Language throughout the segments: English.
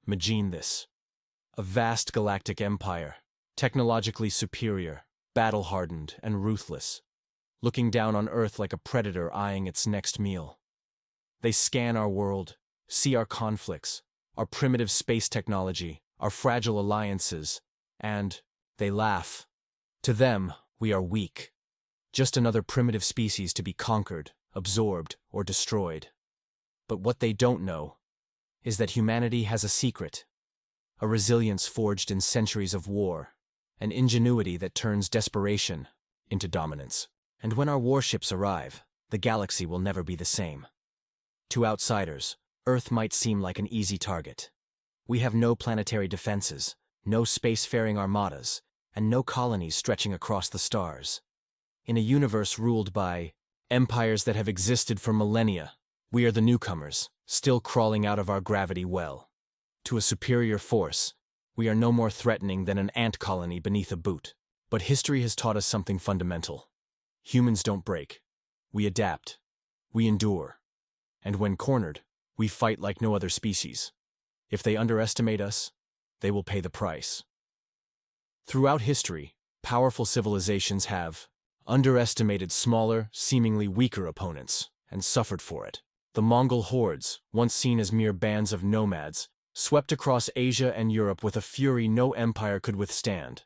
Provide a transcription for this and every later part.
Imagine this. A vast galactic empire, technologically superior, battle-hardened, and ruthless, looking down on Earth like a predator eyeing its next meal. They scan our world, see our conflicts, our primitive space technology, our fragile alliances, and they laugh. To them, we are weak. Just another primitive species to be conquered, absorbed, or destroyed. But what they don't know is that humanity has a secret, a resilience forged in centuries of war, an ingenuity that turns desperation into dominance. And when our warships arrive, the galaxy will never be the same. To outsiders, Earth might seem like an easy target. We have no planetary defenses, no spacefaring armadas, and no colonies stretching across the stars. In a universe ruled by empires that have existed for millennia, we are the newcomers, still crawling out of our gravity well. To a superior force, we are no more threatening than an ant colony beneath a boot. But history has taught us something fundamental. Humans don't break. We adapt. We endure. And when cornered, we fight like no other species. If they underestimate us, they will pay the price. Throughout history, powerful civilizations have underestimated smaller, seemingly weaker opponents, and suffered for it. The Mongol hordes, once seen as mere bands of nomads, swept across Asia and Europe with a fury no empire could withstand.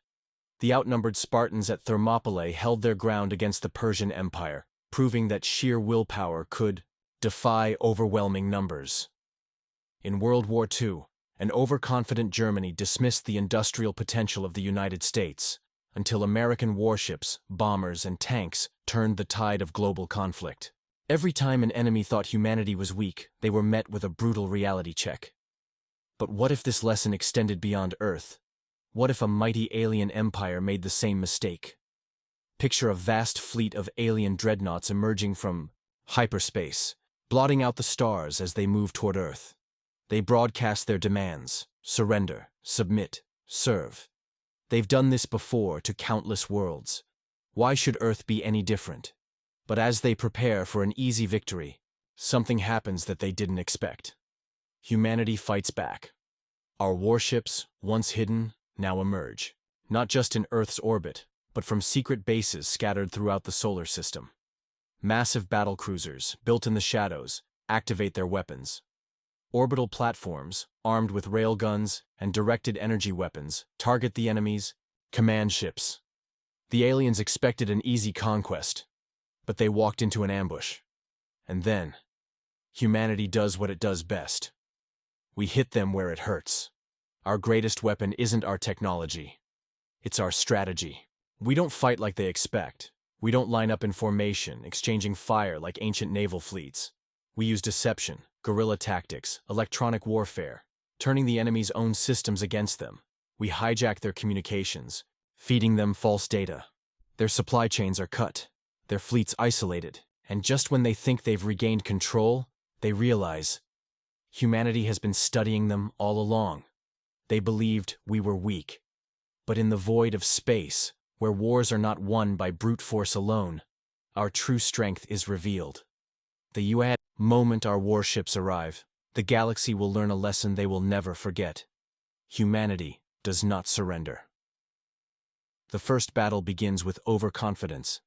The outnumbered Spartans at Thermopylae held their ground against the Persian Empire, proving that sheer willpower could defy overwhelming numbers. In World War II, an overconfident Germany dismissed the industrial potential of the United States, until American warships, bombers, and tanks turned the tide of global conflict. Every time an enemy thought humanity was weak, they were met with a brutal reality check. But what if this lesson extended beyond Earth? What if a mighty alien empire made the same mistake? Picture a vast fleet of alien dreadnoughts emerging from hyperspace, blotting out the stars as they move toward Earth. They broadcast their demands: surrender, submit, serve. They've done this before to countless worlds. Why should Earth be any different? But as they prepare for an easy victory, something happens that they didn't expect. Humanity fights back. Our warships, once hidden, now emerge, not just in Earth's orbit, but from secret bases scattered throughout the solar system. Massive battle cruisers, built in the shadows, activate their weapons. Orbital platforms, armed with railguns and directed energy weapons, target the enemy's command ships. The aliens expected an easy conquest, but they walked into an ambush. And then, humanity does what it does best. We hit them where it hurts. Our greatest weapon isn't our technology. It's our strategy. We don't fight like they expect. We don't line up in formation, exchanging fire like ancient naval fleets. We use deception, guerrilla tactics, electronic warfare, turning the enemy's own systems against them. We hijack their communications, feeding them false data. Their supply chains are cut, their fleets isolated, and just when they think they've regained control, they realize humanity has been studying them all along. They believed we were weak. But in the void of space, where wars are not won by brute force alone, our true strength is revealed. The moment our warships arrive, the galaxy will learn a lesson they will never forget. Humanity does not surrender. The first battle begins with overconfidence.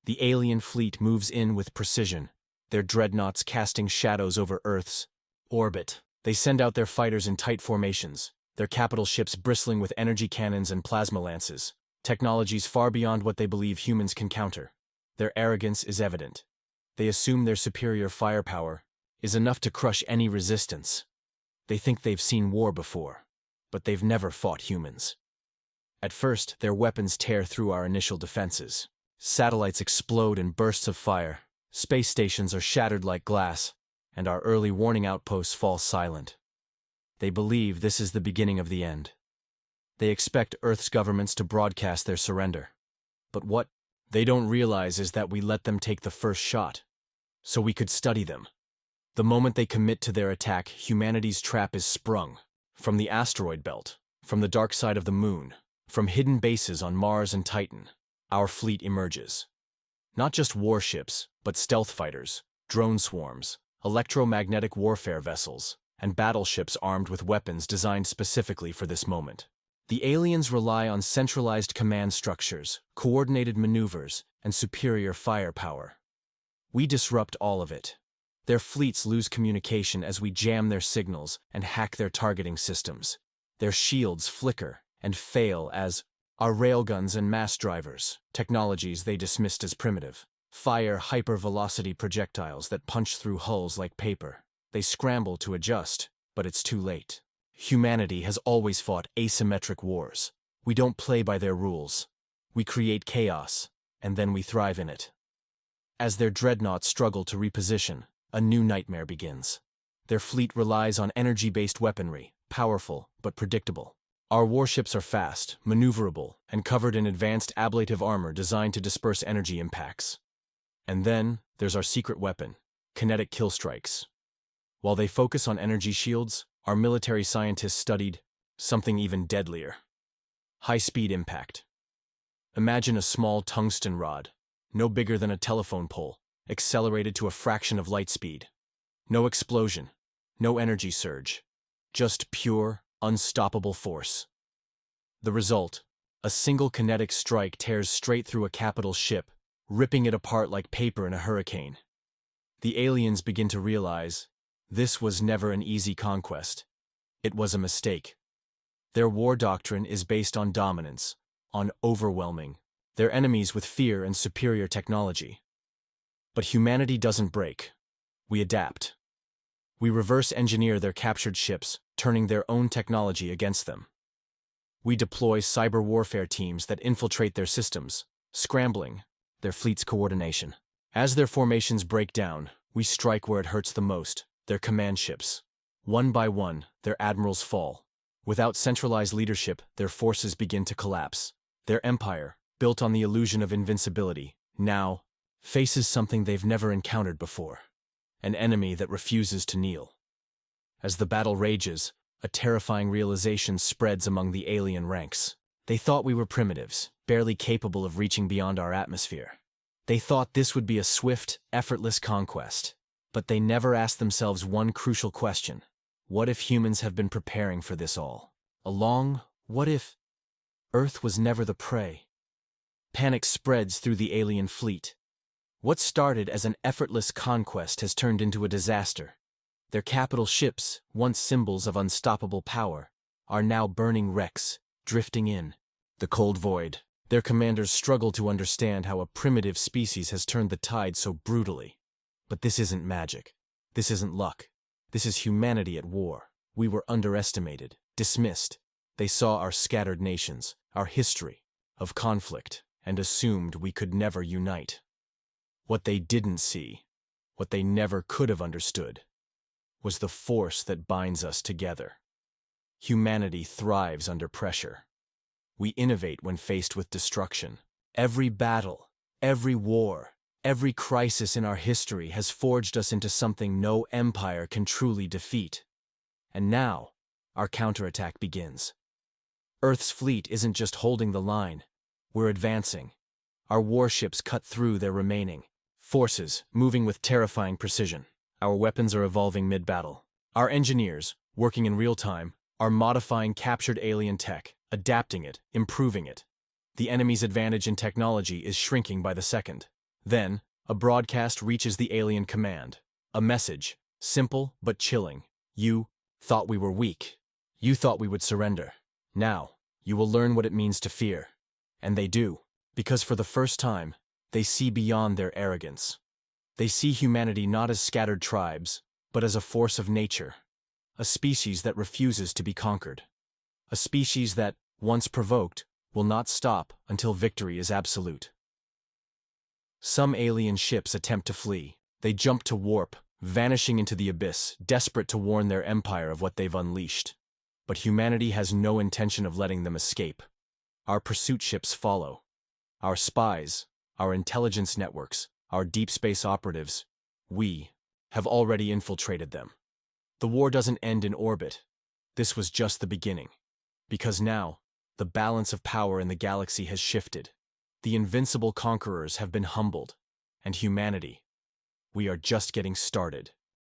The alien fleet moves in with precision, their dreadnoughts casting shadows over Earth's orbit. They send out their fighters in tight formations, their capital ships bristling with energy cannons and plasma lances, technologies far beyond what they believe humans can counter. Their arrogance is evident. They assume their superior firepower is enough to crush any resistance. They think they've seen war before, but they've never fought humans. At first, their weapons tear through our initial defenses. Satellites explode in bursts of fire, space stations are shattered like glass, and our early warning outposts fall silent. They believe this is the beginning of the end. They expect Earth's governments to broadcast their surrender. But what they don't realize is that we let them take the first shot, so we could study them. The moment they commit to their attack, humanity's trap is sprung. From the asteroid belt, from the dark side of the moon, from hidden bases on Mars and Titan, our fleet emerges. Not just warships, but stealth fighters, drone swarms, electromagnetic warfare vessels, and battleships armed with weapons designed specifically for this moment. The aliens rely on centralized command structures, coordinated maneuvers, and superior firepower. We disrupt all of it. Their fleets lose communication as we jam their signals and hack their targeting systems. Their shields flicker and fail as our railguns and mass drivers, technologies they dismissed as primitive, fire hypervelocity projectiles that punch through hulls like paper. They scramble to adjust, but it's too late. Humanity has always fought asymmetric wars. We don't play by their rules. We create chaos, and then we thrive in it. As their dreadnoughts struggle to reposition, a new nightmare begins. Their fleet relies on energy-based weaponry, powerful but predictable. Our warships are fast, maneuverable, and covered in advanced ablative armor designed to disperse energy impacts. And then, there's our secret weapon, kinetic kill strikes. While they focus on energy shields, our military scientists studied something even deadlier: high-speed impact. Imagine a small tungsten rod, no bigger than a telephone pole, accelerated to a fraction of light speed. No explosion, no energy surge, just pure, unstoppable force. The result: a single kinetic strike tears straight through a capital ship, ripping it apart like paper in a hurricane. The aliens begin to realize this was never an easy conquest. It was a mistake. Their war doctrine is based on dominance, on overwhelming their enemies with fear and superior technology. But humanity doesn't break. We adapt. We reverse engineer their captured ships, turning their own technology against them. We deploy cyber warfare teams that infiltrate their systems, scrambling their fleet's coordination. As their formations break down, we strike where it hurts the most: their command ships. One by one, their admirals fall. Without centralized leadership, their forces begin to collapse. Their empire, built on the illusion of invincibility, now faces something they've never encountered before: an enemy that refuses to kneel. As the battle rages, a terrifying realization spreads among the alien ranks. They thought we were primitives, barely capable of reaching beyond our atmosphere. They thought this would be a swift, effortless conquest. But they never asked themselves one crucial question: what if humans have been preparing for this all along? What if Earth was never the prey? Panic spreads through the alien fleet. What started as an effortless conquest has turned into a disaster. Their capital ships, once symbols of unstoppable power, are now burning wrecks, drifting in the cold void. Their commanders struggle to understand how a primitive species has turned the tide so brutally. But this isn't magic. This isn't luck. This is humanity at war. We were underestimated, dismissed. They saw our scattered nations, our history of conflict, and assumed we could never unite. What they didn't see, what they never could have understood, was the force that binds us together. Humanity thrives under pressure. We innovate when faced with destruction. Every battle, every war, every crisis in our history has forged us into something no empire can truly defeat. And now, our counterattack begins. Earth's fleet isn't just holding the line. We're advancing. Our warships cut through their remaining forces, moving with terrifying precision. Our weapons are evolving mid-battle. Our engineers, working in real time, are modifying captured alien tech, adapting it, improving it. The enemy's advantage in technology is shrinking by the second. Then, a broadcast reaches the alien command. A message, simple but chilling. You thought we were weak. You thought we would surrender. Now, you will learn what it means to fear. And they do, because for the first time, they see beyond their arrogance. They see humanity not as scattered tribes, but as a force of nature. A species that refuses to be conquered. A species that, once provoked, will not stop until victory is absolute. Some alien ships attempt to flee. They jump to warp, vanishing into the abyss, desperate to warn their empire of what they've unleashed. But humanity has no intention of letting them escape. Our pursuit ships follow. Our spies, our intelligence networks, our deep space operatives, we have already infiltrated them. The war doesn't end in orbit. This was just the beginning. Because now, the balance of power in the galaxy has shifted. The invincible conquerors have been humbled, and humanity, we are just getting started.